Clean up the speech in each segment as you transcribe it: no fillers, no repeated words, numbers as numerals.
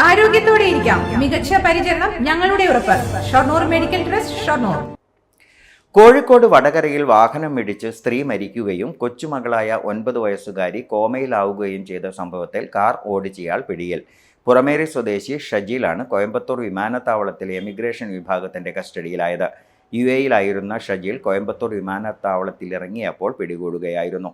ആരോഗ്യത്തോടെ ഇരിക്കാം. മികച്ച പരിചരണം ഞങ്ങളുടെ ഉറപ്പ്. Shoranur medical trust, Shoranur. കോഴിക്കോട് വടകരയിൽ വാഹനമിടിച്ച് സ്ത്രീ മരിക്കുകയും കൊച്ചുമകളായ 9 വയസ്സുകാരി കോമയിലാവുകയും ചെയ്ത സംഭവത്തിൽ കാർ ഓടിച്ചയാൾ പിടിയിൽ. പുറമേരി സ്വദേശി ഷജീലാണ് കോയമ്പത്തൂർ വിമാനത്താവളത്തിലെ എമിഗ്രേഷൻ വിഭാഗത്തിന്റെ കസ്റ്റഡിയിലായത്. UAE-യിലായിരുന്ന ഷജീൽ കോയമ്പത്തൂർ വിമാനത്താവളത്തിൽ ഇറങ്ങിയപ്പോൾ പിടികൂടുകയായിരുന്നു.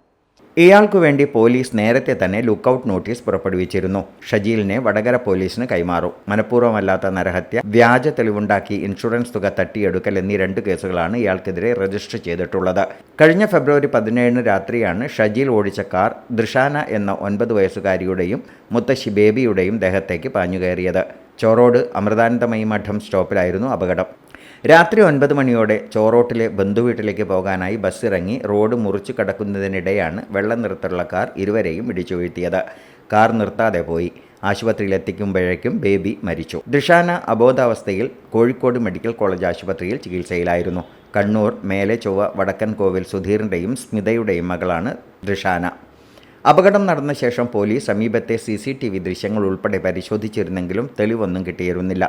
ഇയാൾക്കു വേണ്ടി പോലീസ് നേരത്തെ തന്നെ ലുക്കൌട്ട് നോട്ടീസ് പുറപ്പെടുവിച്ചിരുന്നു. ഷജീലിനെ വടകര പോലീസിന് കൈമാറും. മനഃപൂർവ്വമല്ലാത്ത നരഹത്യ, വ്യാജ തെളിവുണ്ടാക്കി ഇൻഷുറൻസ് തുക തട്ടിയെടുക്കൽ എന്നീ 2 കേസുകളാണ് ഇയാൾക്കെതിരെ രജിസ്റ്റർ ചെയ്തിട്ടുള്ളത്. കഴിഞ്ഞ ഫെബ്രുവരി 17 രാത്രിയാണ് ഷജീൽ ഓടിച്ച കാർ ദൃഷാന എന്ന 9 വയസ്സുകാരിയുടെയും മുത്തശ്ശി ബേബിയുടെയും ദേഹത്തേക്ക് പാഞ്ഞുകയറിയത്. ചോറോട് അമൃതാനന്ദമയി മഠം സ്റ്റോപ്പിലായിരുന്നു അപകടം. രാത്രി 9 മണിയോടെ ചോറോട്ടിലെ ബന്ധുവീട്ടിലേക്ക് പോകാനായി ബസ്സിറങ്ങി റോഡ് മുറിച്ചു കടക്കുന്നതിനിടെയാണ് വെള്ളം നിറത്തുള്ള കാർ ഇരുവരെയും ഇടിച്ചു വീഴ്ത്തിയത്. കാർ നിർത്താതെ പോയി. ആശുപത്രിയിലെത്തിക്കുമ്പോഴേക്കും ബേബി മരിച്ചു. ദൃഷാന അബോധാവസ്ഥയിൽ കോഴിക്കോട് മെഡിക്കൽ കോളേജ് ആശുപത്രിയിൽ ചികിത്സയിലായിരുന്നു. കണ്ണൂർ മേലെ ചൊവ്വ വടക്കൻ കോവിൽ സുധീറിൻ്റെയും സ്മിതയുടെയും മകളാണ് ദൃഷാന. അപകടം നടന്ന ശേഷം പോലീസ് സമീപത്തെ CCTV ദൃശ്യങ്ങൾ ഉൾപ്പെടെ പരിശോധിച്ചിരുന്നെങ്കിലും തെളിവൊന്നും കിട്ടിയിരുന്നില്ല.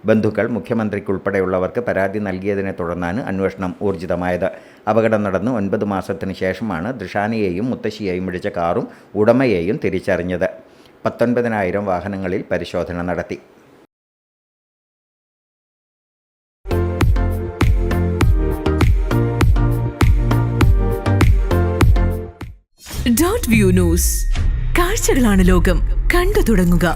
ബന്ധുക്കൾ മുഖ്യമന്ത്രിക്കുൾപ്പെടെയുള്ളവർക്ക് പരാതി നൽകിയതിനെ തുടർന്നാണ് അന്വേഷണം ഊർജിതമായത്. അപകടം നടന്ന് 9 മാസത്തിന് ശേഷമാണ് ദൃഷാനയെയും മുത്തശ്ശിയെയും ഇടിച്ച കാറും ഉടമയെയും തിരിച്ചറിഞ്ഞത്. 19,000 വാഹനങ്ങളിൽ പരിശോധന നടത്തി. Dot view news. കാഴ്ചകളാണ് ലോകം. കണ്ടു തുടങ്ങുക.